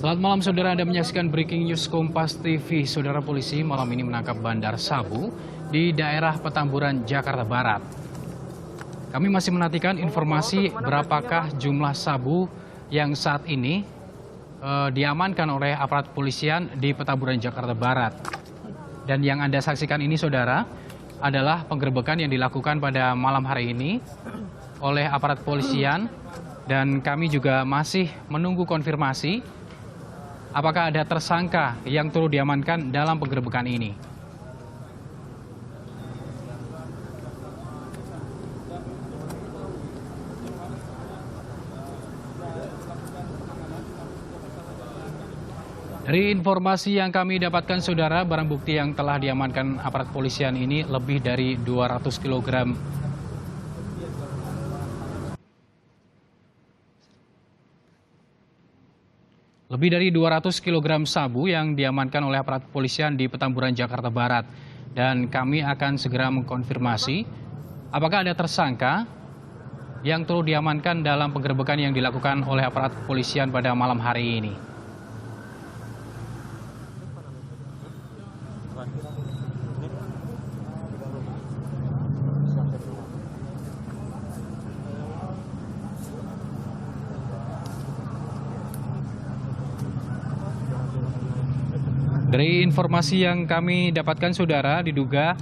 Selamat malam saudara, Anda menyaksikan Breaking News Kompas TV. Saudara, polisi malam ini menangkap bandar sabu di daerah Petamburan, Jakarta Barat. Kami masih menantikan informasi berapakah jumlah sabu yang saat ini diamankan oleh aparat polisian di Petamburan, Jakarta Barat. Dan yang Anda saksikan ini saudara adalah penggerebekan yang dilakukan pada malam hari ini oleh aparat polisian. Dan kami juga masih menunggu konfirmasi apakah ada tersangka yang turut diamankan dalam penggerebekan ini. Dari informasi yang kami dapatkan saudara, barang bukti yang telah diamankan aparat polisian ini lebih dari 200 kg. Lebih dari 200 kg sabu yang diamankan oleh aparat polisian di Petamburan, Jakarta Barat. Dan kami akan segera mengkonfirmasi apakah ada tersangka yang turut diamankan dalam penggerebekan yang dilakukan oleh aparat polisian pada malam hari ini. Dari informasi yang kami dapatkan saudara, diduga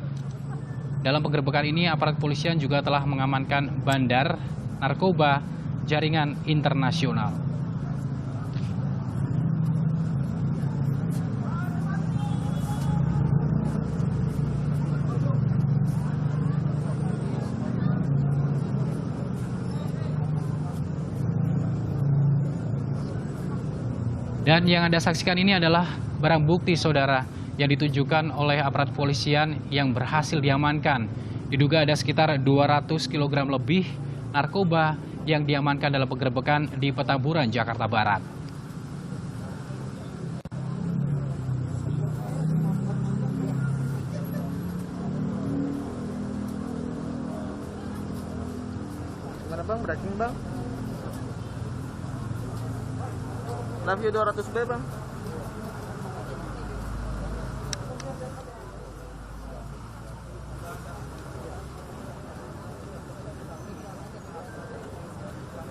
dalam penggerebekan ini aparat polisian juga telah mengamankan bandar narkoba jaringan internasional. Dan yang Anda saksikan ini adalah barang bukti saudara yang ditunjukkan oleh aparat polisian yang berhasil diamankan. Diduga ada sekitar 200 kg lebih narkoba yang diamankan dalam penggerebekan di Petamburan, Jakarta Barat. Gimana bang, breaking bang? Love you 200 B bang.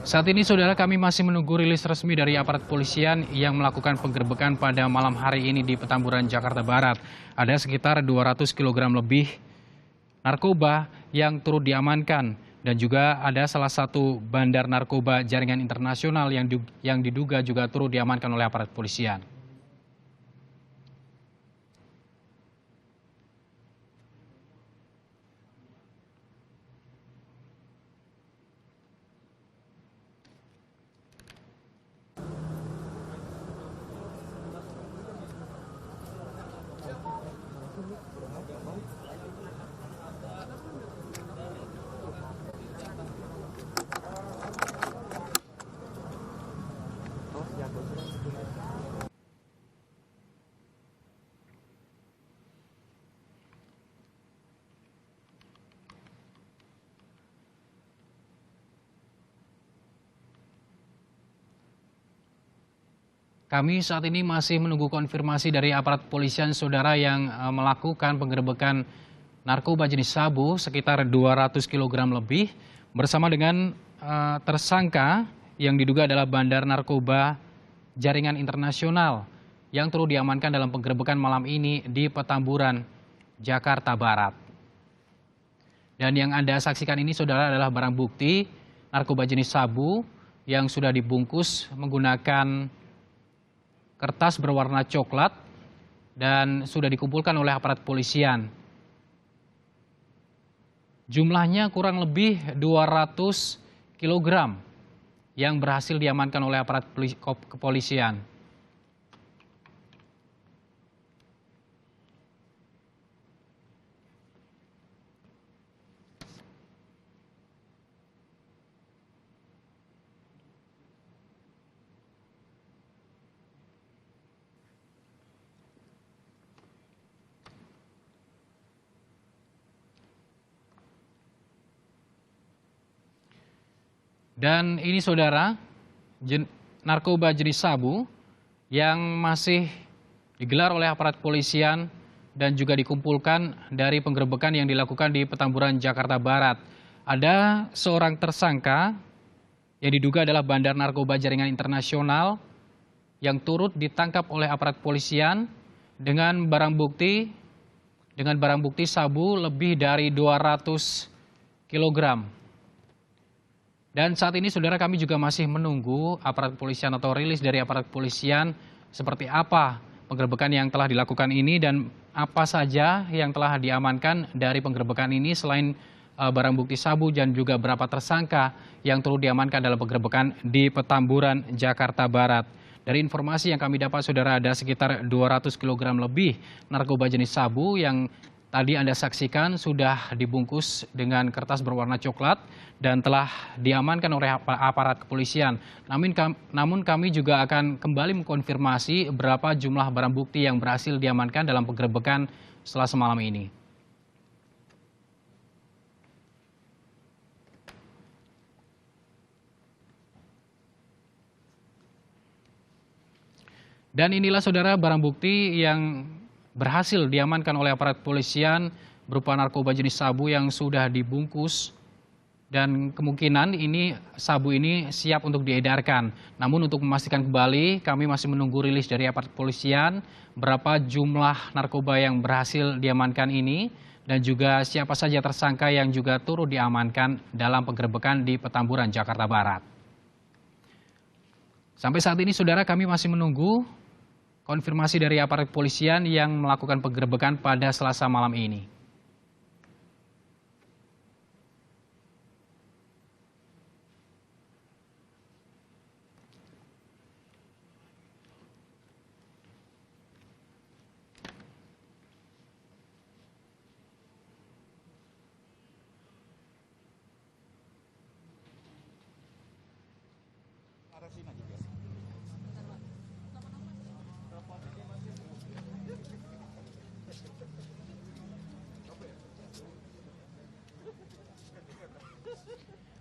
Saat ini saudara, kami masih menunggu rilis resmi dari aparat polisian yang melakukan penggerebekan pada malam hari ini di Petamburan, Jakarta Barat. Ada sekitar 200 kg lebih narkoba yang turut diamankan. Dan juga ada salah satu bandar narkoba jaringan internasional yang diduga juga turut diamankan oleh aparat polisian. Kami saat ini masih menunggu konfirmasi dari aparat polisian saudara yang melakukan penggerebekan narkoba jenis sabu sekitar 200 kg lebih bersama dengan tersangka yang diduga adalah bandar narkoba jaringan internasional yang turut diamankan dalam penggerebekan malam ini di Petamburan, Jakarta Barat. Dan yang Anda saksikan ini saudara adalah barang bukti narkoba jenis sabu yang sudah dibungkus menggunakan kertas berwarna coklat dan sudah dikumpulkan oleh aparat polisian. Jumlahnya kurang lebih 200 kg yang berhasil diamankan oleh aparat kepolisian. Dan ini saudara, narkoba jenis sabu yang masih digelar oleh aparat kepolisian dan juga dikumpulkan dari penggerebekan yang dilakukan di Petamburan, Jakarta Barat. Ada seorang tersangka yang diduga adalah bandar narkoba jaringan internasional yang turut ditangkap oleh aparat kepolisian dengan barang bukti sabu lebih dari 200 kg. Dan saat ini saudara, kami juga masih menunggu aparat kepolisian atau rilis dari aparat kepolisian seperti apa penggerebekan yang telah dilakukan ini dan apa saja yang telah diamankan dari penggerebekan ini selain barang bukti sabu dan juga berapa tersangka yang turut diamankan dalam penggerebekan di Petamburan, Jakarta Barat. Dari informasi yang kami dapat saudara, ada sekitar 200 kg lebih narkoba jenis sabu yang tadi Anda saksikan sudah dibungkus dengan kertas berwarna coklat dan telah diamankan oleh aparat kepolisian. Namun kami juga akan kembali mengkonfirmasi berapa jumlah barang bukti yang berhasil diamankan dalam penggerebekan setelah semalam ini. Dan inilah saudara barang bukti yang berhasil diamankan oleh aparat kepolisian berupa narkoba jenis sabu yang sudah dibungkus dan kemungkinan ini sabu ini siap untuk diedarkan. Namun untuk memastikan kembali, kami masih menunggu rilis dari aparat kepolisian berapa jumlah narkoba yang berhasil diamankan ini dan juga siapa saja tersangka yang juga turut diamankan dalam penggerebekan di Petamburan, Jakarta Barat. Sampai saat ini saudara, kami masih menunggu konfirmasi dari aparat kepolisian yang melakukan penggerebekan pada Selasa malam ini.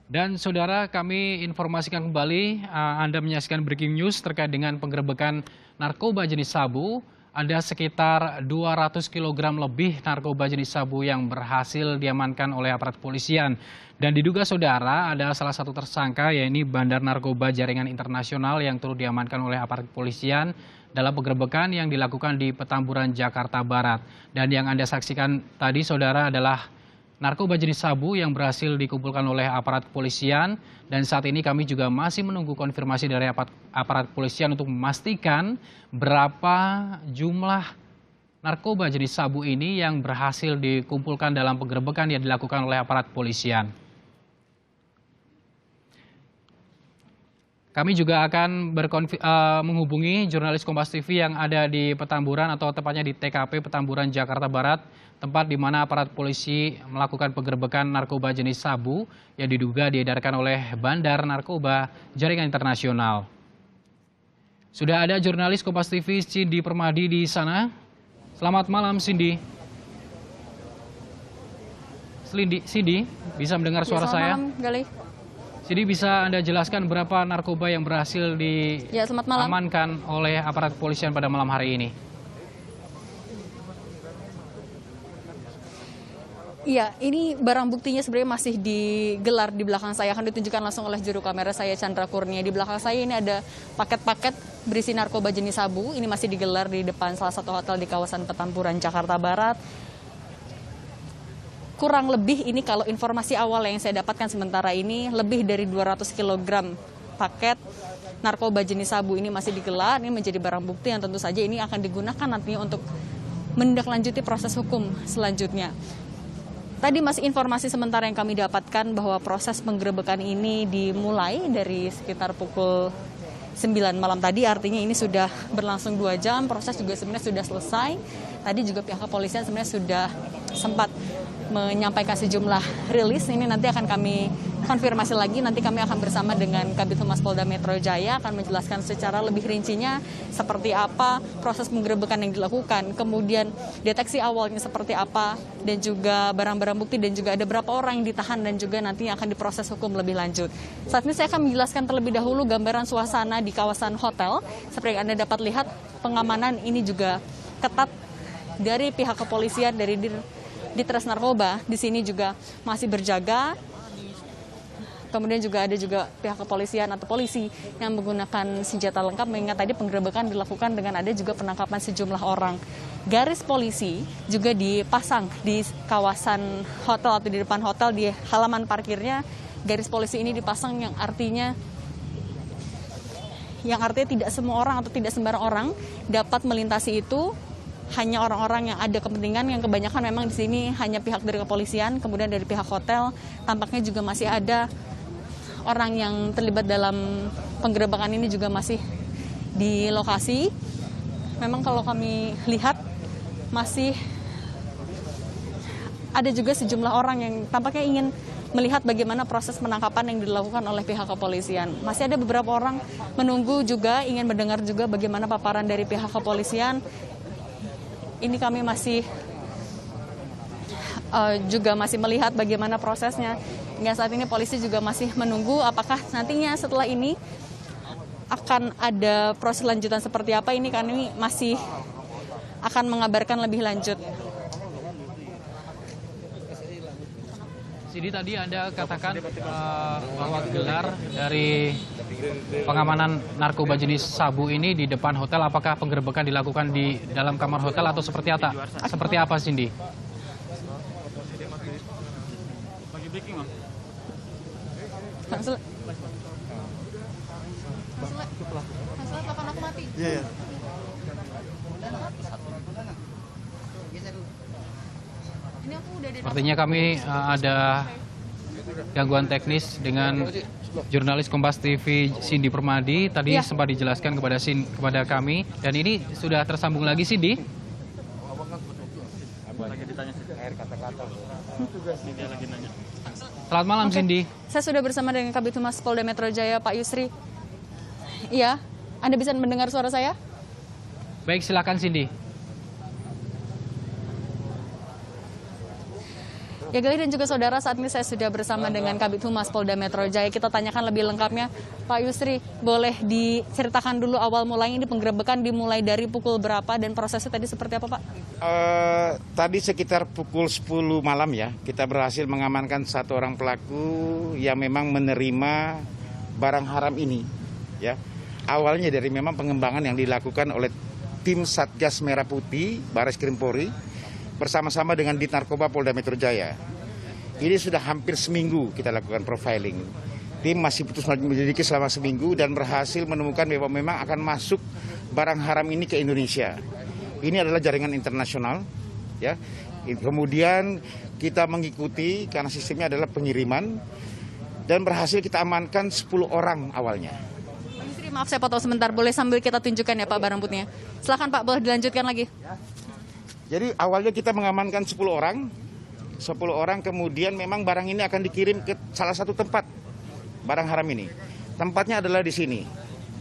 Dan saudara, kami informasikan kembali, Anda menyaksikan breaking news terkait dengan penggerebekan narkoba jenis sabu. Ada sekitar 200 kg lebih narkoba jenis sabu yang berhasil diamankan oleh aparat kepolisian. Dan diduga saudara ada salah satu tersangka, yaitu bandar narkoba jaringan internasional yang turut diamankan oleh aparat kepolisian dalam penggerebekan yang dilakukan di Petamburan, Jakarta Barat. Dan yang Anda saksikan tadi saudara adalah narkoba jenis sabu yang berhasil dikumpulkan oleh aparat kepolisian dan saat ini kami juga masih menunggu konfirmasi dari aparat kepolisian untuk memastikan berapa jumlah narkoba jenis sabu ini yang berhasil dikumpulkan dalam penggerebekan yang dilakukan oleh aparat kepolisian. Kami juga akan menghubungi jurnalis Kompas TV yang ada di Petamburan atau tepatnya di TKP Petamburan, Jakarta Barat, tempat di mana aparat polisi melakukan penggerebekan narkoba jenis sabu yang diduga diedarkan oleh bandar narkoba jaringan internasional. Sudah ada jurnalis Kompas TV Cindy Permadi di sana. Selamat malam Cindy. Cindy, bisa mendengar suara saya? Selamat malam, Gali. Jadi bisa Anda jelaskan berapa narkoba yang berhasil diamankan oleh aparat kepolisian pada malam hari ini? Iya, ini barang buktinya sebenarnya masih digelar di belakang saya. Akan ditunjukkan langsung oleh juru kamera saya, Chandra Kurnia. Di belakang saya ini ada paket-paket berisi narkoba jenis sabu. Ini masih digelar di depan salah satu hotel di kawasan Petamburan, Jakarta Barat. Kurang lebih ini kalau informasi awal yang saya dapatkan sementara ini lebih dari 200 kg paket narkoba jenis sabu ini masih digelar. Ini menjadi barang bukti yang tentu saja ini akan digunakan nantinya untuk menindaklanjuti proses hukum selanjutnya. Tadi masih informasi sementara yang kami dapatkan bahwa proses penggerebekan ini dimulai dari sekitar pukul 9 malam tadi, artinya ini sudah berlangsung 2 jam, proses juga sebenarnya sudah selesai. Tadi juga pihak kepolisian sebenarnya sudah sempat menyampaikan sejumlah rilis, ini nanti akan kami konfirmasi lagi, nanti kami akan bersama dengan Kabid Humas Polda Metro Jaya akan menjelaskan secara lebih rincinya seperti apa proses penggerebekan yang dilakukan, kemudian deteksi awalnya seperti apa, dan juga barang-barang bukti, dan juga ada berapa orang yang ditahan dan juga nanti akan diproses hukum lebih lanjut. Saat ini saya akan menjelaskan terlebih dahulu gambaran suasana di kawasan hotel. Seperti yang Anda dapat lihat, pengamanan ini juga ketat dari pihak kepolisian, dari Ditres Narkoba di sini juga masih berjaga. Kemudian juga ada juga pihak kepolisian atau polisi yang menggunakan senjata lengkap, mengingat tadi penggerebekan dilakukan dengan ada juga penangkapan sejumlah orang. Garis polisi juga dipasang di kawasan hotel atau di depan hotel, di halaman parkirnya. Garis polisi ini dipasang yang artinya tidak semua orang atau tidak sembarang orang dapat melintasi itu. Hanya orang-orang yang ada kepentingan, yang kebanyakan memang di sini hanya pihak dari kepolisian, kemudian dari pihak hotel. Tampaknya juga masih ada orang yang terlibat dalam penggerebekan ini juga masih di lokasi. Memang kalau kami lihat masih ada juga sejumlah orang yang tampaknya ingin melihat bagaimana proses penangkapan yang dilakukan oleh pihak kepolisian. Masih ada beberapa orang menunggu juga, ingin mendengar juga bagaimana paparan dari pihak kepolisian. Ini kami masih melihat bagaimana prosesnya. Hingga saat ini polisi juga masih menunggu apakah nantinya setelah ini akan ada proses lanjutan seperti apa. Ini kami masih akan mengabarkan lebih lanjut. Sidi, tadi Anda katakan bahwa gelar dari pengamanan narkoba jenis sabu ini di depan hotel, apakah penggerebekan dilakukan di dalam kamar hotel atau seperti apa? Seperti apa, Cindy? Iya. Sepertinya kami ada gangguan teknis dengan jurnalis Kompas TV Cindy Permadi. Tadi sempat dijelaskan kepada kami, dan ini sudah tersambung lagi, Cindy. Selamat malam, Cindy. Saya sudah bersama dengan Kabid Humas Polda Metro Jaya, Pak Yusri. Iya, Anda bisa mendengar suara saya? Baik, silakan, Cindy. Ya, Gali dan juga saudara, saat ini saya sudah bersama dengan Kabid Humas Polda Metro Jaya. Kita tanyakan lebih lengkapnya. Pak Yusri, boleh diceritakan dulu awal mulanya ini penggerebekan dimulai dari pukul berapa dan prosesnya tadi seperti apa, Pak? Tadi sekitar pukul 10 malam ya, kita berhasil mengamankan satu orang pelaku yang memang menerima barang haram ini. Ya, awalnya dari memang pengembangan yang dilakukan oleh tim Satgas Merah Putih, Baris Krim Polri, bersama-sama dengan Dit Narkoba Polda Metro Jaya. Ini sudah hampir seminggu kita lakukan profiling. Tim masih putus menyelidiki selama seminggu dan berhasil menemukan bahwa memang akan masuk barang haram ini ke Indonesia. Ini adalah jaringan internasional, ya. Kemudian kita mengikuti karena sistemnya adalah pengiriman dan berhasil kita amankan 10 orang awalnya. Pak Yusri, maaf saya potong sebentar, boleh sambil kita tunjukkan ya Pak barang buktinya. Silakan Pak, boleh dilanjutkan lagi. Jadi awalnya kita mengamankan 10 orang, kemudian memang barang ini akan dikirim ke salah satu tempat barang haram ini. Tempatnya adalah di sini,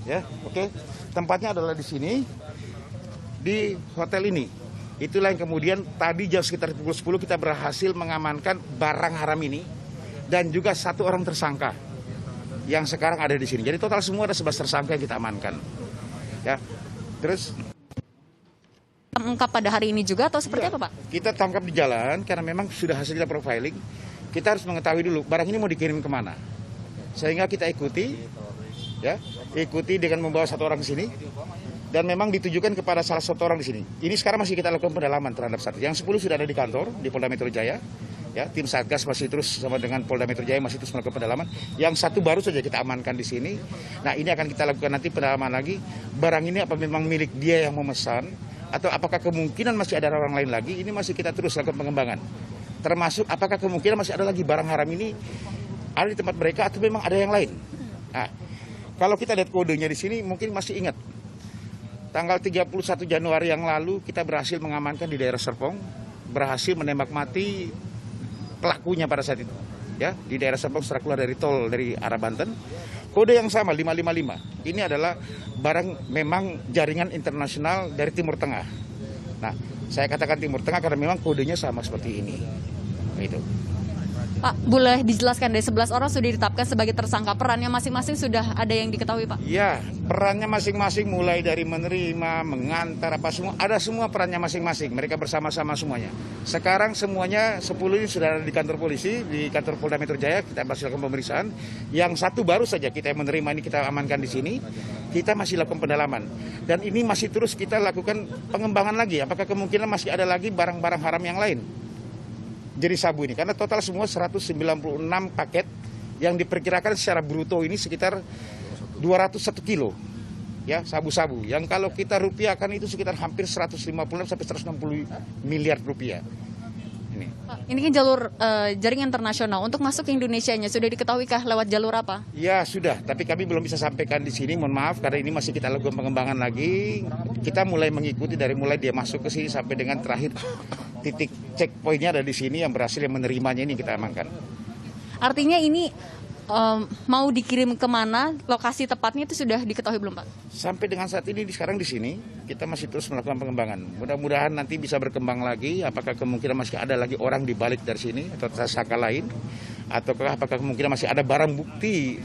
ya, oke. Tempatnya adalah di sini, di hotel ini. Itulah yang kemudian tadi jam sekitar pukul 10 kita berhasil mengamankan barang haram ini dan juga satu orang tersangka yang sekarang ada di sini. Jadi total semua ada 11 tersangka yang kita amankan, ya. Terus Mengungkap pada hari ini juga atau seperti apa, Pak? kita tangkap di jalan karena memang sudah hasil kita profiling. Kita harus mengetahui dulu barang ini mau dikirim kemana. Sehingga kita ikuti, ya, ikuti dengan membawa satu orang ke sini dan memang ditujukan kepada salah satu orang di sini. Ini sekarang masih kita lakukan pendalaman terhadap satu. Yang 10 sudah ada di kantor di Polda Metro Jaya. Ya, tim Satgas masih terus sama dengan Polda Metro Jaya masih terus melakukan pendalaman. Yang satu baru saja kita amankan di sini. Nah, ini akan kita lakukan nanti pendalaman lagi. Barang ini apa memang milik dia yang memesan atau apakah kemungkinan masih ada orang lain lagi? Ini masih kita terus lakukan pengembangan. Termasuk apakah kemungkinan masih ada lagi barang haram ini ada di tempat mereka atau memang ada yang lain. Nah, kalau kita lihat kodenya di sini mungkin masih ingat. Tanggal 31 Januari yang lalu kita berhasil mengamankan di daerah Serpong, berhasil menembak mati pelakunya pada saat itu. ya, di daerah Serpong setelah keluar dari tol dari arah Banten. Kode yang sama 555. Ini adalah barang memang jaringan internasional dari Timur Tengah. Nah, saya katakan Timur Tengah karena memang kodenya sama seperti ini. Itu. Pak, boleh dijelaskan dari 11 orang sudah ditetapkan sebagai tersangka, perannya masing-masing sudah ada yang diketahui, Pak? Ya, perannya masing-masing mulai dari menerima, mengantar, apa semua, ada semua perannya masing-masing. Mereka bersama-sama semuanya. Sekarang semuanya 10 ini sudah ada di kantor polisi, di kantor Polda Metro Jaya, kita masih lakukan pemeriksaan. Yang satu baru saja kita menerima ini kita amankan di sini, kita masih lakukan pendalaman. Dan ini masih terus kita lakukan pengembangan lagi, apakah kemungkinan masih ada lagi barang-barang haram yang lain. Jadi sabu ini, karena total semua 196 paket yang diperkirakan secara bruto ini sekitar 201 kilo ya sabu-sabu. Yang kalau kita rupiahkan itu sekitar hampir 150 sampai 160 miliar rupiah. Ini kan jalur jaring internasional. Untuk masuk ke Indonesianya sudah diketahuikah lewat jalur apa? Ya sudah, tapi kami belum bisa sampaikan di sini. Mohon maaf karena ini masih kita lakukan pengembangan lagi. Kita mulai mengikuti dari mulai dia masuk ke sini sampai dengan terakhir titik checkpointnya ada di sini yang berhasil yang menerimanya ini kita amankan. Artinya ini mau dikirim kemana? Lokasi tepatnya itu sudah diketahui belum, Pak? Sampai dengan saat ini sekarang di sini kita masih terus melakukan pengembangan. Mudah-mudahan nanti bisa berkembang lagi. Apakah kemungkinan masih ada lagi orang di balik dari sini atau tersangka lain? Ataukah apakah kemungkinan masih ada barang bukti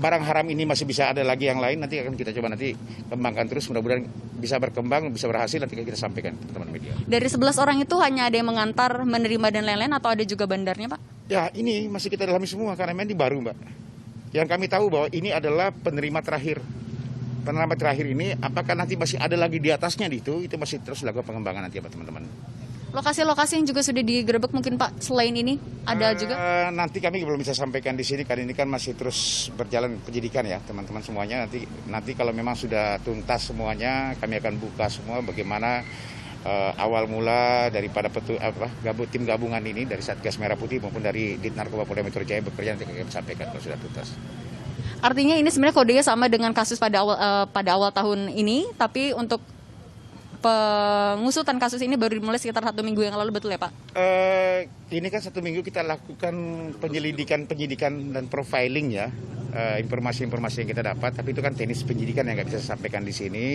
barang haram ini masih bisa ada lagi yang lain? Nanti akan kita coba nanti kembangkan terus. Mudah-mudahan bisa berkembang, bisa berhasil nanti kita sampaikan ke teman media. Dari 11 orang itu hanya ada yang mengantar, menerima dan lain-lain atau ada juga bandarnya, Pak? Ya ini masih kita dalami semua karena memang ini baru, Mbak. Yang kami tahu bahwa ini adalah penerima terakhir. Penerima terakhir ini apakah nanti masih ada lagi di atasnya itu masih terus dilakukan pengembangan nanti ya Pak teman-teman. Lokasi-lokasi yang juga sudah digerebek mungkin Pak selain ini ada juga? Nanti kami belum bisa sampaikan di sini karena ini kan masih terus berjalan penyidikan ya teman-teman semuanya. Nanti kalau memang sudah tuntas semuanya kami akan buka semua bagaimana awal mula daripada tim gabungan ini dari Satgas Merah Putih maupun dari Dit Narkoba Polda Metro Jaya bekerja nanti kami sampaikan kalau sudah tuntas. Artinya ini sebenarnya kodenya sama dengan kasus pada awal tahun ini, tapi untuk pengusutan kasus ini baru dimulai sekitar 1 minggu yang lalu, betul ya Pak? Ini kan 1 minggu kita lakukan penyidikan dan profiling ya, informasi-informasi yang kita dapat, tapi itu kan teknis penyidikan yang nggak bisa saya sampaikan di sini.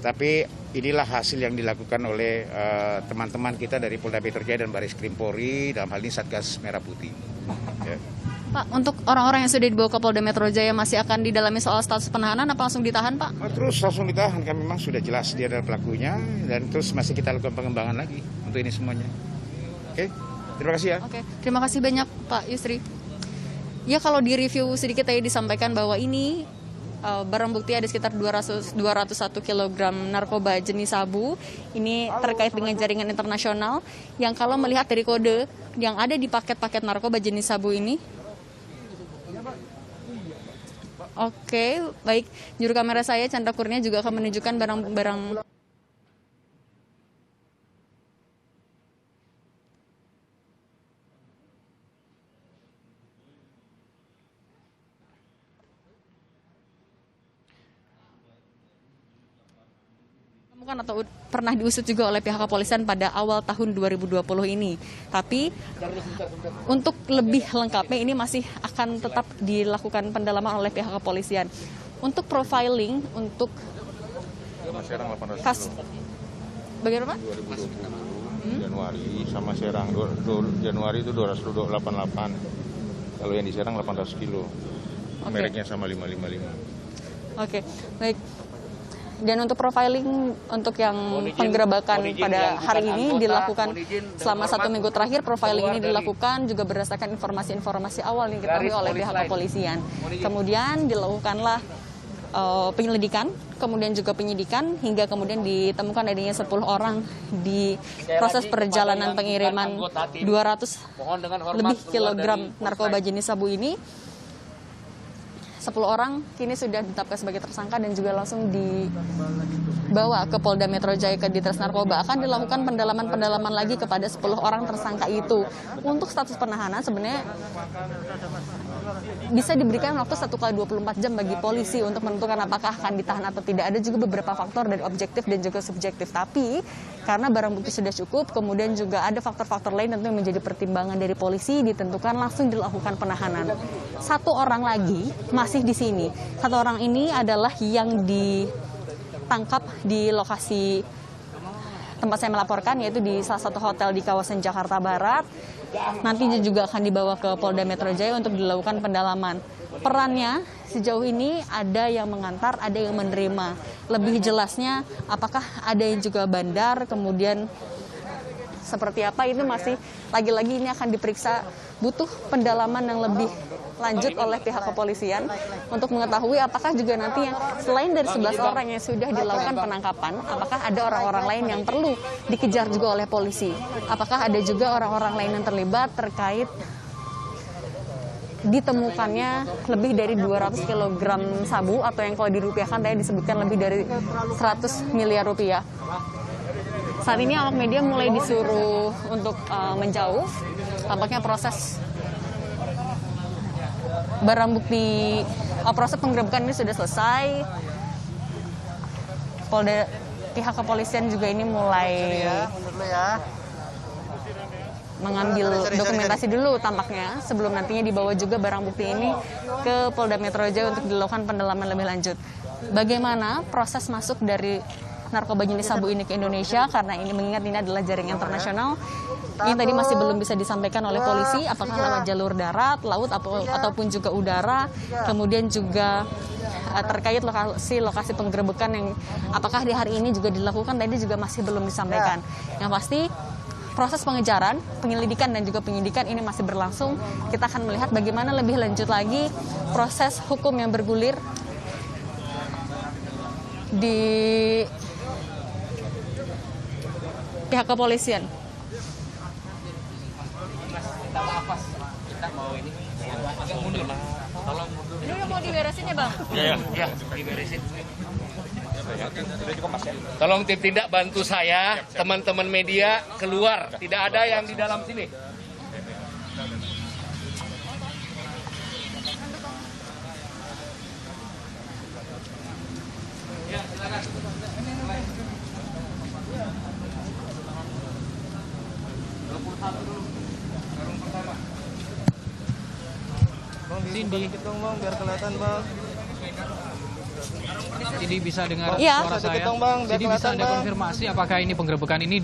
Tapi inilah hasil yang dilakukan oleh teman-teman kita dari Polda Metro Jaya dan Baris Krim Polri, dalam hal ini Satgas Merah Putih. Ya. Pak, untuk orang-orang yang sudah dibawa ke Polda Metro Jaya masih akan didalami soal status penahanan apa langsung ditahan, Pak? Terus langsung ditahan, kan memang sudah jelas dia adalah pelakunya dan terus masih kita lakukan pengembangan lagi untuk ini semuanya. Oke, terima kasih ya. Oke, terima kasih banyak Pak Yusri. Ya kalau di review sedikit tadi disampaikan bahwa ini barang bukti ada sekitar 201 kg narkoba jenis sabu. Ini terkait dengan jaringan internasional yang kalau melihat dari kode yang ada di paket-paket narkoba jenis sabu ini. Oke, baik. Juru kamera saya Chandra Kurnia juga akan menunjukkan barang-barang. Atau pernah diusut juga oleh pihak kepolisian pada awal tahun 2020 ini. Tapi untuk lebih lengkapnya ini masih akan tetap dilakukan pendalaman oleh pihak kepolisian. Untuk profiling, untuk kasus bagaimana Pak? 2020 Januari sama Serang Januari itu 288. Kalau yang di Serang 800 kilo. Okay. Mereknya sama 555. Oke, baik. Dan untuk profiling untuk yang penggerebekan pada hari ini dilakukan selama 1 minggu terakhir, profiling ini dilakukan juga berdasarkan informasi-informasi awal yang diketahui oleh pihak kepolisian. Kemudian dilakukanlah penyelidikan, kemudian juga penyidikan hingga kemudian ditemukan adanya 10 orang di proses perjalanan pengiriman 200 lebih kilogram narkoba jenis sabu ini. 10 orang kini sudah ditetapkan sebagai tersangka dan juga langsung dibawa ke Polda Metro Jaya ke Ditres Narkoba. Akan dilakukan pendalaman lagi kepada 10 orang tersangka itu. Untuk status penahanan sebenarnya bisa diberikan waktu 1x24 jam bagi polisi untuk menentukan apakah akan ditahan atau tidak. Ada juga beberapa faktor dari objektif dan juga subjektif. Tapi karena barang bukti sudah cukup, kemudian juga ada faktor-faktor lain tentu yang menjadi pertimbangan dari polisi, ditentukan langsung dilakukan penahanan. Satu orang lagi masih di sini. Satu orang ini adalah yang ditangkap di lokasi tempat saya melaporkan, yaitu di salah satu hotel di kawasan Jakarta Barat. Nantinya juga akan dibawa ke Polda Metro Jaya untuk dilakukan pendalaman. Perannya sejauh ini ada yang mengantar, ada yang menerima. Lebih jelasnya apakah ada yang juga bandar, kemudian seperti apa itu masih lagi-lagi ini akan diperiksa, butuh pendalaman yang lebih lanjut oleh pihak kepolisian untuk mengetahui apakah juga nanti yang selain dari 11 orang yang sudah dilakukan penangkapan, apakah ada orang-orang lain yang perlu dikejar juga oleh polisi. Apakah ada juga orang-orang lain yang terlibat terkait ditemukannya lebih dari 200 kg sabu atau yang kalau dirupiahkan tadi disebutkan lebih dari 100 miliar rupiah. Saat ini awak media mulai disuruh untuk menjauh. Tampaknya proses barang bukti, proses penggerebekan ini sudah selesai. Pihak kepolisian juga ini mulai mengambil dokumentasi dulu tampaknya sebelum nantinya dibawa juga barang bukti ini ke Polda Metro Jaya untuk dilakukan pendalaman lebih lanjut. Bagaimana proses masuk dari narkoba jenis sabu ini ke Indonesia, karena ini mengingat ini adalah jaringan internasional. Ini tadi masih belum bisa disampaikan oleh polisi apakah lewat jalur darat, laut ataupun juga udara. Kemudian juga terkait lokasi penggerebekan yang apakah di hari ini juga dilakukan tadi juga masih belum disampaikan. Yang pasti proses pengejaran, penyelidikan dan juga penyidikan ini masih berlangsung. Kita akan melihat bagaimana lebih lanjut lagi proses hukum yang bergulir di pihak kepolisian. Ini udah mau diberesin ya, Bang? Iya, diberesin. Tolong tim tindak bantu saya, teman-teman media keluar. Tidak ada yang di dalam sini. Ya, silakan. Cindy, bang, biar kelihatan bang. Cindy bisa dengar Iya. suara saya? Ketong, Bang, biar Cindy bisa kelihatan, Anda Bang. konfirmasi apakah ini penggerebekan ini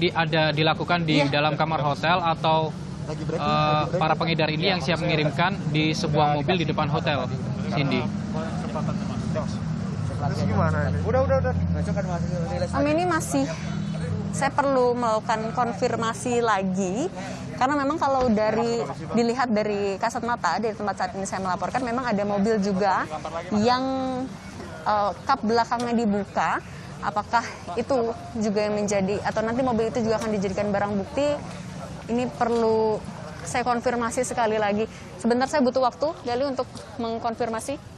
dilakukan di dalam kamar hotel atau para pengedar ini yang siap mengirimkan di sebuah mobil di depan hotel, Cindy? Terus gimana ini? Udah. Ini masih saya perlu melakukan konfirmasi lagi karena memang kalau dilihat dari kasat mata dari tempat saat ini saya melaporkan memang ada mobil juga yang kap belakangnya dibuka. Apakah itu juga yang menjadi atau nanti mobil itu juga akan dijadikan barang bukti? Ini perlu saya konfirmasi sekali lagi. Sebentar saya butuh waktu Gali untuk mengkonfirmasi.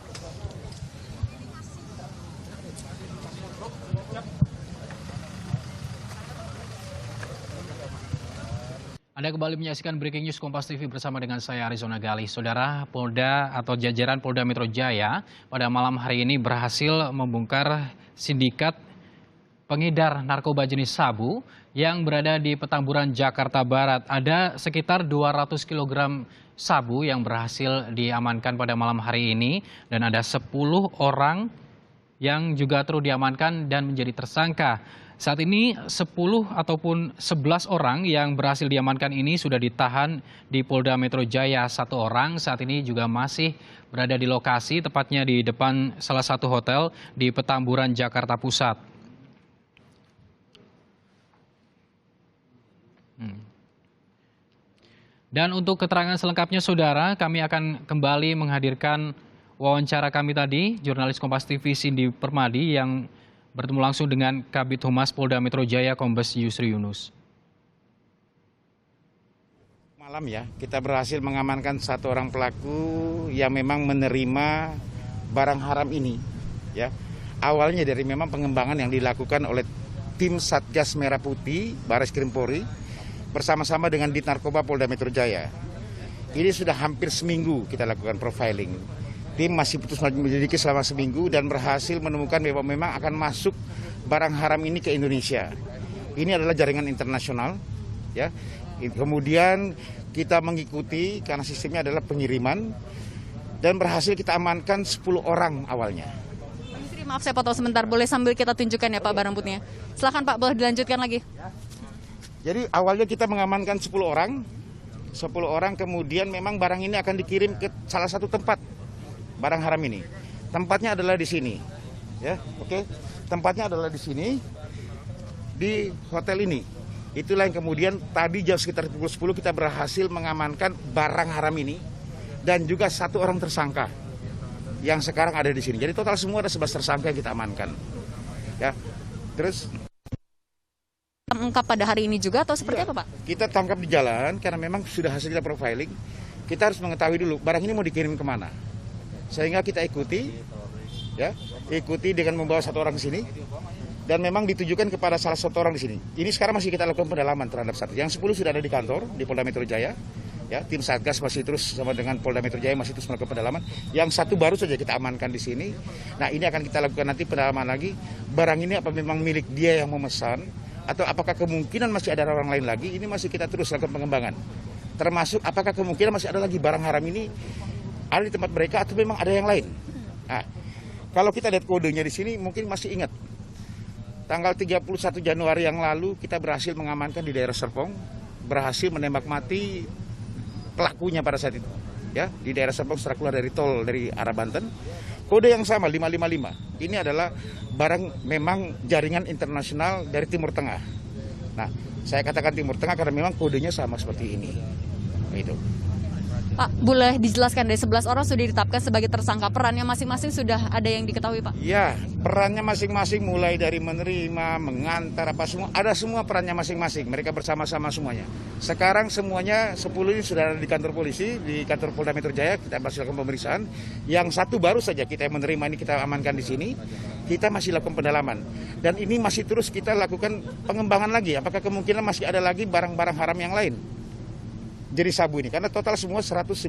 Anda kembali menyaksikan Breaking News Kompas TV bersama dengan saya Arizona Gali. Saudara, Polda atau jajaran Polda Metro Jaya pada malam hari ini berhasil membongkar sindikat pengedar narkoba jenis sabu yang berada di Petamburan, Jakarta Barat. Ada sekitar 200 kg sabu yang berhasil diamankan pada malam hari ini dan ada 10 orang yang juga turut diamankan dan menjadi tersangka. Saat ini 10 ataupun 11 orang yang berhasil diamankan ini sudah ditahan di Polda Metro Jaya. 1 orang saat ini juga masih berada di lokasi, tepatnya di depan salah satu hotel di Petamburan, Jakarta Pusat. Dan untuk keterangan selengkapnya saudara, kami akan kembali menghadirkan wawancara kami tadi, jurnalis Kompas TV Cindy Permadi yang bertemu langsung dengan Kabid Humas Polda Metro Jaya Kombes Yusri Yunus. Malam ya, kita berhasil mengamankan 1 orang pelaku yang memang menerima barang haram ini. Ya, awalnya dari memang pengembangan yang dilakukan oleh tim Satgas Merah Putih Baris Krim Polri bersama-sama dengan Dit Narkoba Polda Metro Jaya. Ini sudah hampir seminggu kita lakukan profiling. Tim masih terus menyelidiki selama seminggu dan berhasil menemukan bahwa memang akan masuk barang haram ini ke Indonesia. Ini adalah jaringan internasional, ya. Kemudian kita mengikuti karena sistemnya adalah pengiriman dan berhasil kita amankan 10 orang awalnya. Maaf saya potong sebentar, boleh sambil kita tunjukkan ya Pak barang buktinya. Silakan Pak, boleh dilanjutkan lagi. Jadi awalnya kita mengamankan 10 orang. 10 orang kemudian memang barang ini akan dikirim ke salah satu tempat barang haram ini. Tempatnya adalah di sini. Ya, oke. Tempatnya adalah di sini. Di hotel ini. Itulah yang kemudian tadi jam sekitar pukul 10 kita berhasil mengamankan barang haram ini dan juga 1 orang tersangka yang sekarang ada di sini. Jadi total semua ada 11 tersangka yang kita amankan. Ya. Terus Tangkap pada hari ini juga atau seperti apa Pak? kita tangkap di jalan karena memang sudah hasil kita profiling. Kita harus mengetahui dulu barang ini mau dikirim kemana. Sehingga kita ikuti, ya, ikuti dengan membawa 1 orang ke sini. Dan memang ditujukan kepada salah satu orang di sini. Ini sekarang masih kita lakukan pendalaman terhadap 1. Yang 10 sudah ada di kantor di Polda Metro Jaya. Ya, tim Satgas masih terus sama dengan Polda Metro Jaya masih terus melakukan pendalaman. Yang 1 baru saja kita amankan di sini. Nah, ini akan kita lakukan nanti pendalaman lagi. Barang ini apa memang milik dia yang memesan atau apakah kemungkinan masih ada orang lain lagi? Ini masih kita terus lakukan pengembangan. Termasuk apakah kemungkinan masih ada lagi barang haram ini ada di tempat mereka atau memang ada yang lain. Nah, kalau kita lihat kodenya di sini mungkin masih ingat. Tanggal 31 Januari yang lalu kita berhasil mengamankan di daerah Serpong, berhasil menembak mati pelakunya pada saat itu. Ya, di daerah Serpong setelah keluar dari tol dari arah Banten. Kode yang sama 555. Ini adalah barang memang jaringan internasional dari Timur Tengah. Nah, saya katakan Timur Tengah karena memang kodenya sama seperti ini. Itu. Pak, boleh dijelaskan dari 11 orang sudah ditetapkan sebagai tersangka, perannya masing-masing sudah ada yang diketahui Pak? Ya, perannya masing-masing mulai dari menerima, mengantar, apa semua, ada semua perannya masing-masing. Mereka bersama-sama semuanya. Sekarang semuanya 10 ini sudah ada di kantor polisi, di kantor Polda Metro Jaya, kita masih lakukan pemeriksaan. Yang 1 baru saja kita menerima ini kita amankan di sini, kita masih lakukan pendalaman. Dan ini masih terus kita lakukan pengembangan lagi, apakah kemungkinan masih ada lagi barang-barang haram yang lain. Jadi sabu ini, karena total semua 196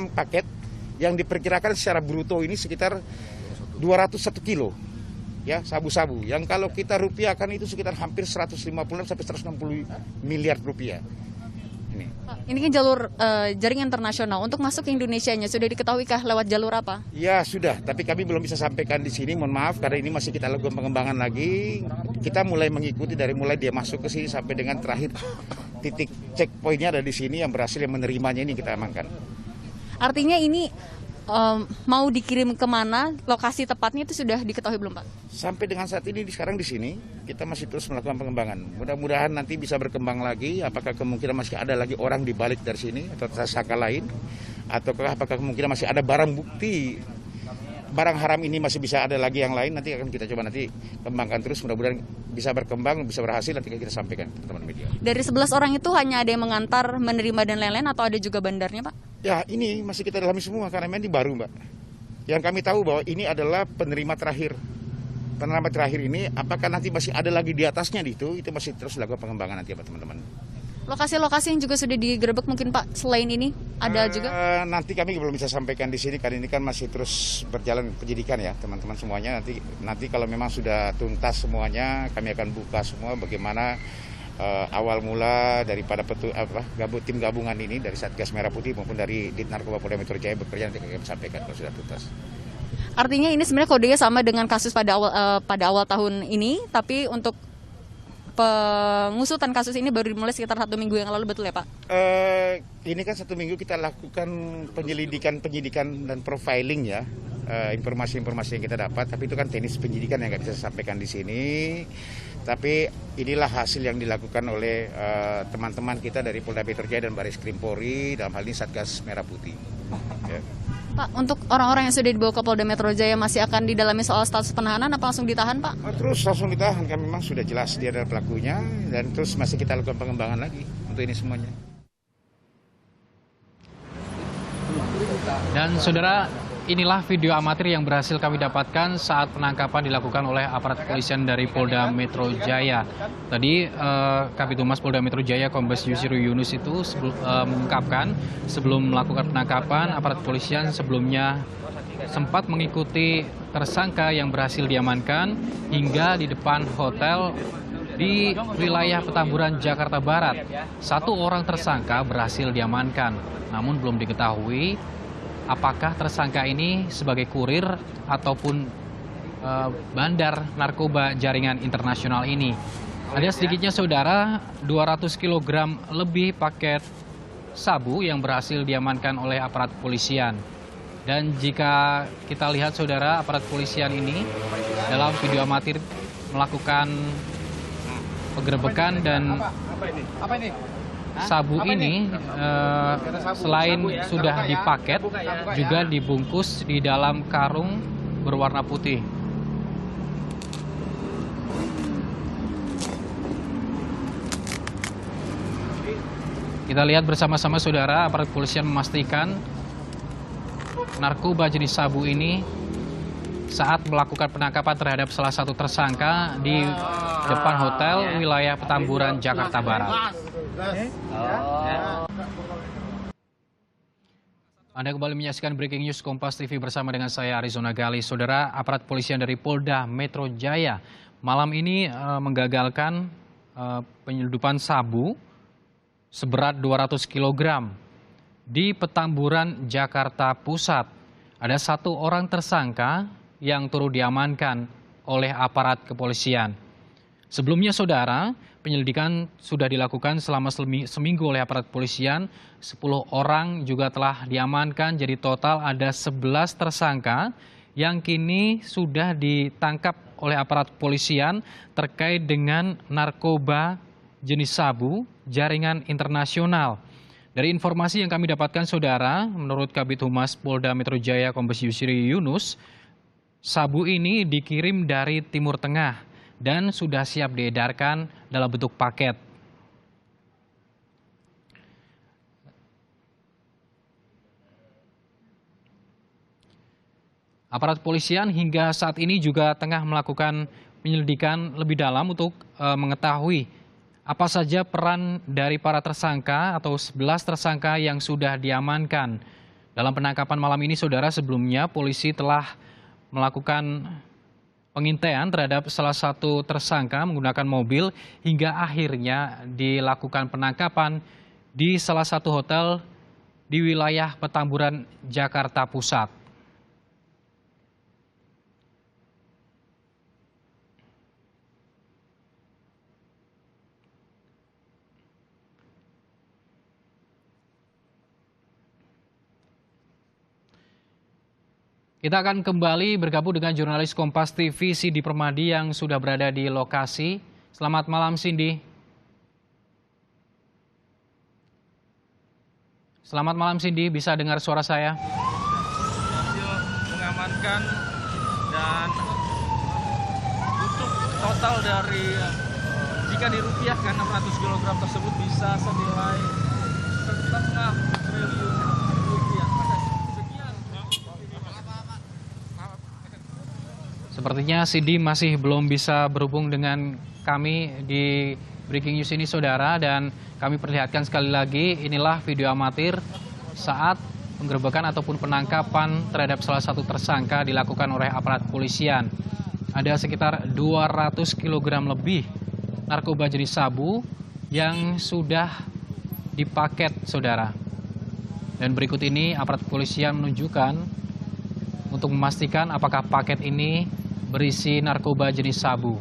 paket yang diperkirakan secara bruto ini sekitar 201 kilo ya sabu-sabu. Yang kalau kita rupiahkan itu sekitar hampir 156 sampai 160 miliar rupiah. Ini. Pak, ini kan jalur jaringan internasional. Untuk masuk ke Indonesianya sudah diketahuikah lewat jalur apa? Ya sudah, tapi kami belum bisa sampaikan di sini. Mohon maaf karena ini masih kita lakukan pengembangan lagi. Kita mulai mengikuti dari mulai dia masuk ke sini sampai dengan terakhir titik checkpointnya ada di sini yang berhasil yang menerimanya ini kita amankan. Artinya ini mau dikirim kemana, lokasi tepatnya itu sudah diketahui belum Pak? Sampai dengan saat ini sekarang di sini kita masih terus melakukan pengembangan. Mudah-mudahan nanti bisa berkembang lagi. Apakah kemungkinan masih ada lagi orang di balik dari sini atau tersangka lain? Ataukah apakah kemungkinan masih ada barang bukti barang haram ini masih bisa ada lagi yang lain? Nanti akan kita coba nanti kembangkan terus. Mudah-mudahan bisa berkembang, bisa berhasil. Nanti kita sampaikan ke teman-teman media. Dari 11 orang itu hanya ada yang mengantar, menerima dan lain-lain atau ada juga bandarnya Pak? Ya ini masih kita dalami semua karena memang ini baru Mbak. Yang kami tahu bahwa ini adalah penerima terakhir. Penerima terakhir ini apakah nanti masih ada lagi di atasnya itu masih terus dilakukan pengembangan nanti ya teman-teman. Lokasi-lokasi yang juga sudah digerebek mungkin Pak selain ini ada juga? Nanti kami belum bisa sampaikan di sini karena ini kan masih terus berjalan penyidikan ya teman-teman semuanya. Nanti kalau memang sudah tuntas semuanya kami akan buka semua bagaimana awal mula daripada tim gabungan ini dari Satgas Merah Putih maupun dari Dit Narkoba Polda Metro Jaya bekerja nanti kami sampaikan kalau sudah tuntas. Artinya ini sebenarnya kodenya sama dengan kasus pada awal tahun ini, tapi untuk pengusutan kasus ini baru dimulai sekitar 1 minggu yang lalu, betul ya Pak? Ini kan 1 minggu kita lakukan penyidikan dan profiling ya. Informasi-informasi yang kita dapat, tapi itu kan teknis penyidikan yang nggak bisa sampaikan di sini. Tapi inilah hasil yang dilakukan oleh teman-teman kita dari Polda Metro Jaya dan Baris Krim Polri, dalam hal ini Satgas Merah Putih. Ya. Pak, untuk orang-orang yang sudah dibawa ke Polda Metro Jaya masih akan didalami soal status penahanan apa langsung ditahan Pak? Terus langsung ditahan, kan memang sudah jelas dia adalah pelakunya dan terus masih kita lakukan pengembangan lagi untuk ini semuanya. Dan saudara, inilah video amatir yang berhasil kami dapatkan saat penangkapan dilakukan oleh aparat kepolisian dari Polda Metro Jaya. Tadi Kabid Humas Polda Metro Jaya Kombes Yusri Yunus itu mengungkapkan sebelum melakukan penangkapan, aparat kepolisian sebelumnya sempat mengikuti tersangka yang berhasil diamankan hingga di depan hotel di wilayah Petamburan, Jakarta Barat. 1 orang tersangka berhasil diamankan, namun belum diketahui apakah tersangka ini sebagai kurir ataupun bandar narkoba jaringan internasional ini. Ada sedikitnya saudara 200 kg lebih paket sabu yang berhasil diamankan oleh aparat kepolisian. Dan jika kita lihat saudara, aparat kepolisian ini dalam video amatir melakukan penggerebekan dan sabu ini selain sudah dipaket juga dibungkus di dalam karung berwarna putih. Kita lihat bersama-sama saudara, aparat kepolisian memastikan narkoba jenis sabu ini saat melakukan penangkapan terhadap salah satu tersangka di depan hotel wilayah Petamburan, Jakarta Barat. Anda kembali menyaksikan Breaking News Kompas TV bersama dengan saya Arizona Gali. Saudara, aparat polisian dari Polda Metro Jaya malam ini menggagalkan penyelundupan sabu seberat 200 kg di Petamburan, Jakarta Pusat. Ada 1 orang tersangka yang turut diamankan oleh aparat kepolisian. Sebelumnya saudara, penyelidikan sudah dilakukan selama seminggu oleh aparat kepolisian. 10 orang juga telah diamankan, jadi total ada 11 tersangka yang kini sudah ditangkap oleh aparat kepolisian terkait dengan narkoba jenis sabu jaringan internasional. Dari informasi yang kami dapatkan saudara, menurut Kabid Humas Polda Metro Jaya Kombes Yusri Yunus, sabu ini dikirim dari Timur Tengah dan sudah siap diedarkan dalam bentuk paket. Aparat kepolisian hingga saat ini juga tengah melakukan penyelidikan lebih dalam untuk mengetahui apa saja peran dari para tersangka atau 11 tersangka yang sudah diamankan. Dalam penangkapan malam ini saudara, sebelumnya polisi telah melakukan pengintaian terhadap salah satu tersangka menggunakan mobil hingga akhirnya dilakukan penangkapan di salah satu hotel di wilayah Petamburan, Jakarta Pusat. Kita akan kembali bergabung dengan jurnalis Kompas TV Cindy Permadi yang sudah berada di lokasi. Selamat malam Cindy. Selamat malam Cindy, bisa dengar suara saya? Mengamankan dan untuk total dari jika dirupiahkan 600 kg tersebut bisa senilai setengah triliun rupiah. Sepertinya Cindy masih belum bisa berhubung dengan kami di Breaking News ini saudara, dan kami perlihatkan sekali lagi inilah video amatir saat penggerebekan ataupun penangkapan terhadap salah satu tersangka dilakukan oleh aparat kepolisian. Ada sekitar 200 kg lebih narkoba jenis sabu yang sudah dipaket saudara. Dan berikut ini aparat kepolisian menunjukkan untuk memastikan apakah paket ini berisi narkoba jenis sabu.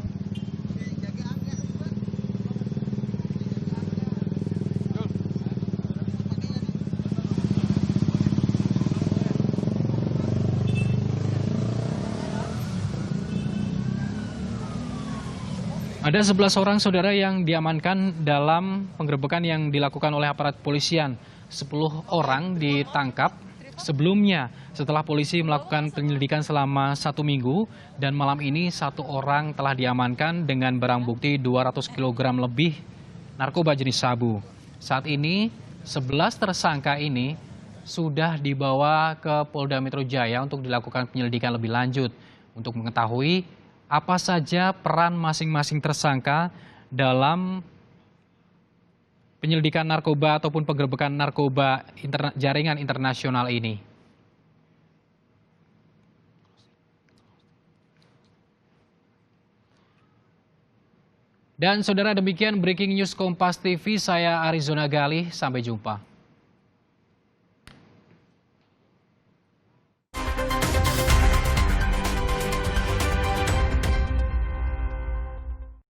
Ada 11 orang saudara yang diamankan dalam penggerebekan yang dilakukan oleh aparat kepolisian. 10 orang ditangkap sebelumnya setelah polisi melakukan penyelidikan selama 1 minggu, dan malam ini 1 orang telah diamankan dengan barang bukti 200 kg lebih narkoba jenis sabu. Saat ini 11 tersangka ini sudah dibawa ke Polda Metro Jaya untuk dilakukan penyelidikan lebih lanjut untuk mengetahui apa saja peran masing-masing tersangka dalam penyelidikan narkoba ataupun penggerbekan narkoba jaringan internasional ini. Dan saudara, demikian breaking news Kompas TV, saya Arizona Galih, sampai jumpa.